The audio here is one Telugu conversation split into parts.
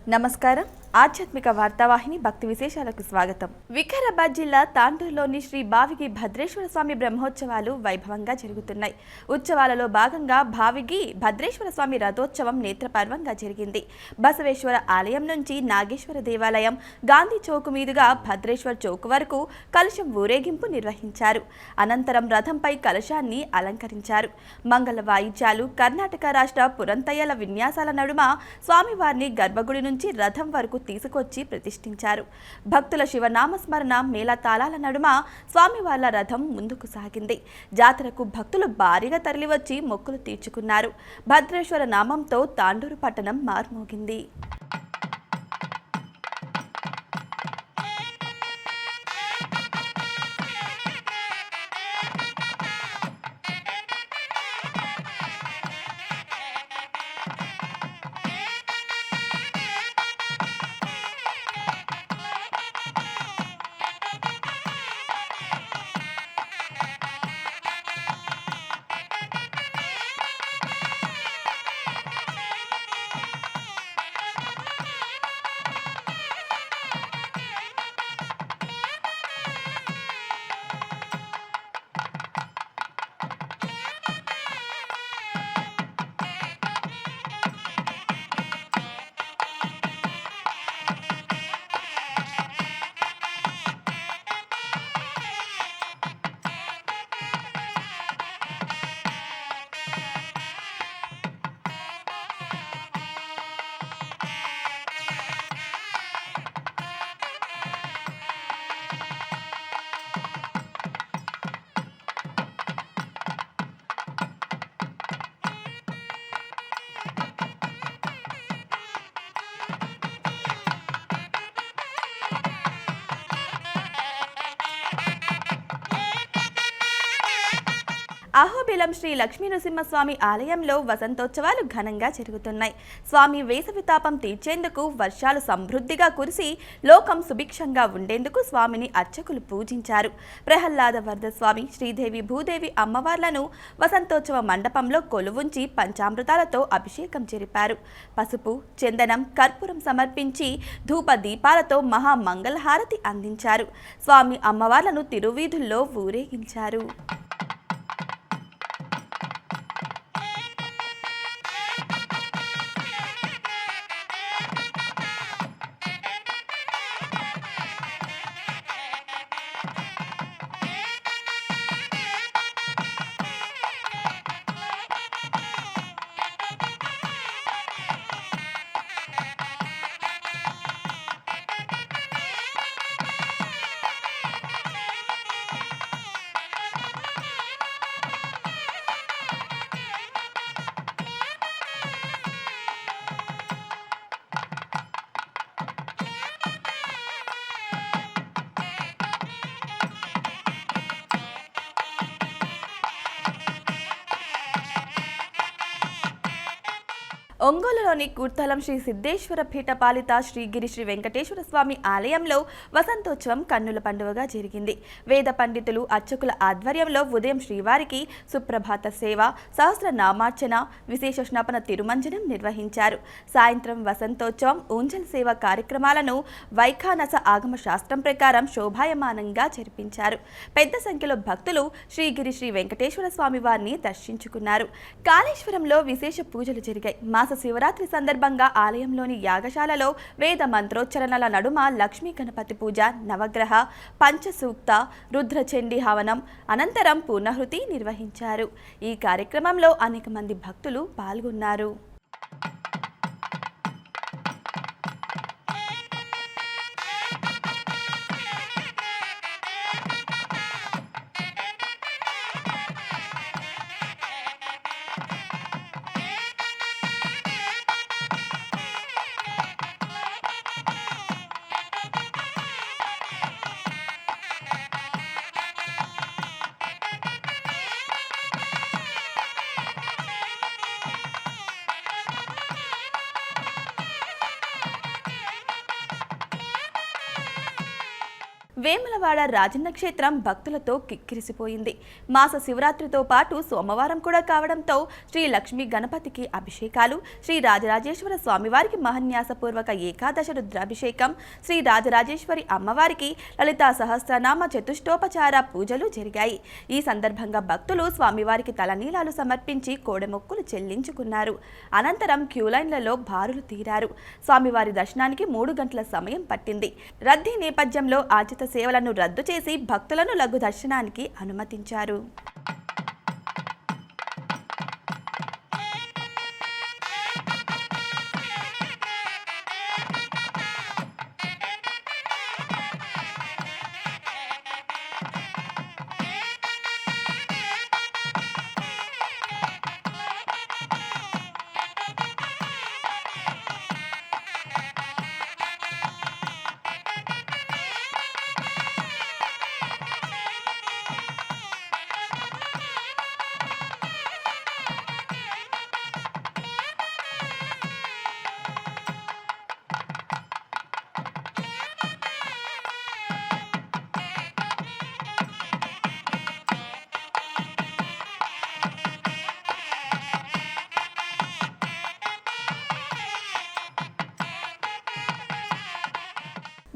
నమస్కారం. ఆధ్యాత్మిక వార్తావాహిని భక్తి విశేషాలకు స్వాగతం. వికారాబాద్ జిల్లా తాండూరులోని శ్రీ భావిగి భద్రేశ్వర స్వామి బ్రహ్మోత్సవాలు వైభవంగా జరుగుతున్నాయి. ఉత్సవాలలో భాగంగా భావిగి భద్రేశ్వర స్వామి రథోత్సవం నేత్రపర్వంగా జరిగింది. బసవేశ్వర ఆలయం నుంచి నాగేశ్వర దేవాలయం, గాంధీ చౌక్ మీదుగా భద్రేశ్వర్ చౌక్ వరకు కలశం ఊరేగింపు నిర్వహించారు. అనంతరం రథంపై కలశాన్ని అలంకరించారు. మంగళ వాయిద్యాలు, కర్ణాటక రాష్ట్ర పురంతయ్యల విన్యాసాల నడుమ స్వామివారిని గర్భగుడి నుంచి రథం వరకు తీసుకొచ్చి ప్రతిష్ఠించారు. భక్తుల శివనామస్మరణ మేళతాళాల నడుమ స్వామివార్ల రథం ముందుకు సాగింది. జాతరకు భక్తులు భారీగా తరలివచ్చి మొక్కులు తీర్చుకున్నారు. భద్రేశ్వర నామంతో తాండూరు పట్టణం మార్మోగింది. అహోబిలం శ్రీ లక్ష్మీ నృసింహస్వామి ఆలయంలో వసంతోత్సవాలు ఘనంగా జరుగుతున్నాయి. స్వామి వేసవి తాపం తీర్చేందుకు వర్షాలు సమృద్ధిగా కురిసి లోకం సుభిక్షంగా ఉండేందుకు స్వామిని అర్చకులు పూజించారు. ప్రహ్లాద వరద స్వామి, శ్రీదేవి, భూదేవి అమ్మవార్లను వసంతోత్సవ మండపంలో కొలువుంచి పంచామృతాలతో అభిషేకం జరిపారు. పసుపు, చందనం, కర్పూరం సమర్పించి ధూప దీపాలతో మహామంగళహారతి అందించారు. స్వామి అమ్మవార్లను తిరువీధుల్లో ఊరేగించారు. ఒంగోలులోని కూర్తలం శ్రీ సిద్ధేశ్వర పీఠ పాలిత శ్రీగిరి శ్రీ వెంకటేశ్వర స్వామి ఆలయంలో వసంతోత్సవం కన్నుల పండుగగా జరిగింది. వేద పండితులు, అర్చకుల ఆధ్వర్యంలో ఉదయం శ్రీవారికి సుప్రభాత సేవ, సహస్ర నామార్చన, విశేష స్నాపన తిరుమంజనం నిర్వహించారు. సాయంత్రం వసంతోత్సవం, ఊంజల్ సేవ కార్యక్రమాలను వైఖానస ఆగమ శాస్త్రం ప్రకారం శోభాయమానంగా జరిపించారు. పెద్ద సంఖ్యలో భక్తులు శ్రీగిరి శ్రీ వెంకటేశ్వర స్వామి వారిని దర్శించుకున్నారు. కాళేశ్వరంలో విశేష పూజలు జరిగాయి. శివరాత్రి సందర్భంగా ఆలయంలోని యాగశాలలో వేద మంత్రోచ్చరణల నడుమ లక్ష్మీ గణపతి పూజ, నవగ్రహ పంచసూక్త, రుద్రచండీ హవనం అనంతరం పూర్ణాహుతి నిర్వహించారు. ఈ కార్యక్రమంలో అనేక మంది భక్తులు పాల్గొన్నారు. వేములవాడ రాజన్న క్షేత్రం భక్తులతో కిక్కిరిసిపోయింది. మాస శివరాత్రితో పాటు సోమవారం కూడా కావడంతో శ్రీ లక్ష్మీ గణపతికి అభిషేకాలు, శ్రీ రాజరాజేశ్వర స్వామివారికి మహన్యాసపూర్వక ఏకాదశ రుద్రాభిషేకం, శ్రీ రాజరాజేశ్వరి అమ్మవారికి లలితా సహస్రనామ చతుష్టోపచార పూజలు జరిగాయి. ఈ సందర్భంగా భక్తులు స్వామివారికి తలనీలాలు సమర్పించి కోడెమొక్కులు చెల్లించుకున్నారు. అనంతరం క్యూలైన్లలో బారులు తీరారు. స్వామివారి దర్శనానికి 3 గంటల సమయం పట్టింది. రద్దీ నేపథ్యంలో ఆర్జిత సేవలను రద్దు చేసి భక్తులను లఘు దర్శనానికి అనుమతించారు.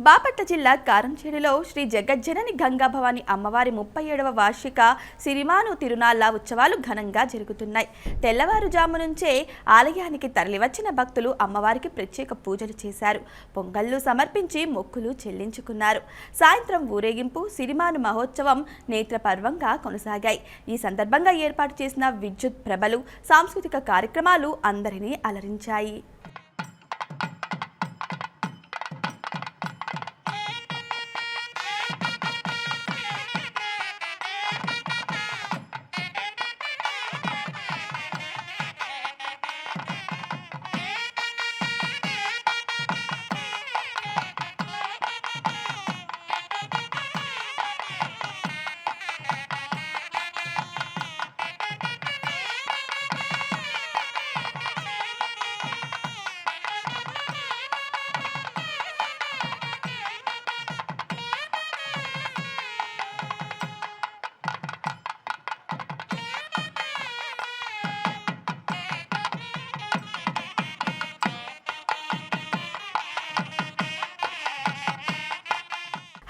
బాపట్ల జిల్లా కారంచేడులో శ్రీ జగజ్జనని గంగాభవాని అమ్మవారి 37వ వార్షిక సిరిమాను తిరునాళ్ల ఉత్సవాలు ఘనంగా జరుగుతున్నాయి. తెల్లవారుజాము నుంచే ఆలయానికి తరలివచ్చిన భక్తులు అమ్మవారికి ప్రత్యేక పూజలు చేశారు. పొంగళ్లు సమర్పించి మొక్కులు చెల్లించుకున్నారు. సాయంత్రం ఊరేగింపు, సిరిమాను మహోత్సవం నేత్రపర్వంగా కొనసాగాయి. ఈ సందర్భంగా ఏర్పాటు చేసిన విద్యుత్ ప్రభలు, సాంస్కృతిక కార్యక్రమాలు అందరినీ అలరించాయి.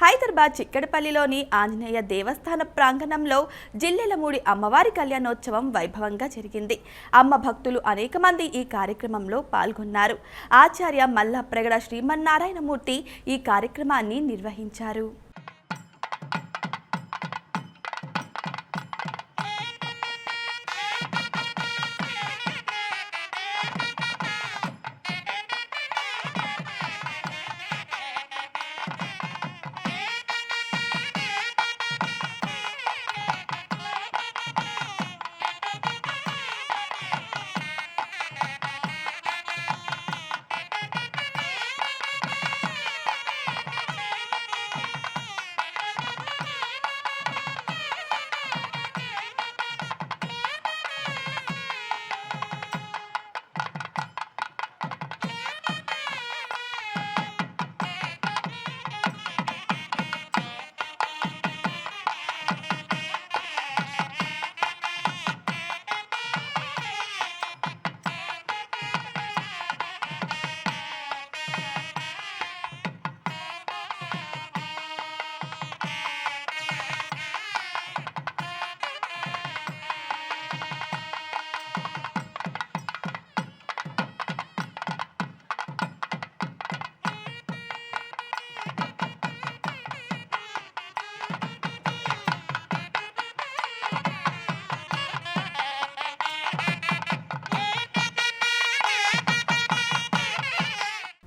హైదరాబాద్ చిక్కడపల్లిలోని ఆంజనేయ దేవస్థాన ప్రాంగణంలో జిల్లెలమూడి అమ్మవారి కళ్యాణోత్సవం వైభవంగా జరిగింది. అమ్మ భక్తులు అనేక మంది ఈ కార్యక్రమంలో పాల్గొన్నారు. ఆచార్య మల్లప్రగడ శ్రీమన్నారాయణమూర్తి ఈ కార్యక్రమాన్ని నిర్వహించారు.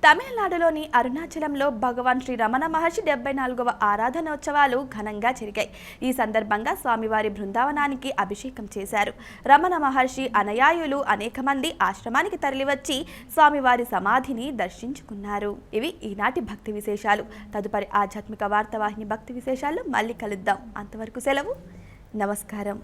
తమిళనాడులోని అరుణాచలంలో భగవాన్ శ్రీ రమణ మహర్షి 74వ ఆరాధనోత్సవాలు ఘనంగా జరిగాయి. ఈ సందర్భంగా స్వామివారి బృందావనానికి అభిషేకం చేశారు. రమణ మహర్షి అనుయాయులు అనేక మంది ఆశ్రమానికి తరలివచ్చి స్వామివారి సమాధిని దర్శించుకున్నారు. ఇవి ఈనాటి భక్తి విశేషాలు. తదుపరి ఆధ్యాత్మిక వార్తావాహిని భక్తి విశేషాలు మళ్ళీ కలుద్దాం. అంతవరకు సెలవు. నమస్కారం.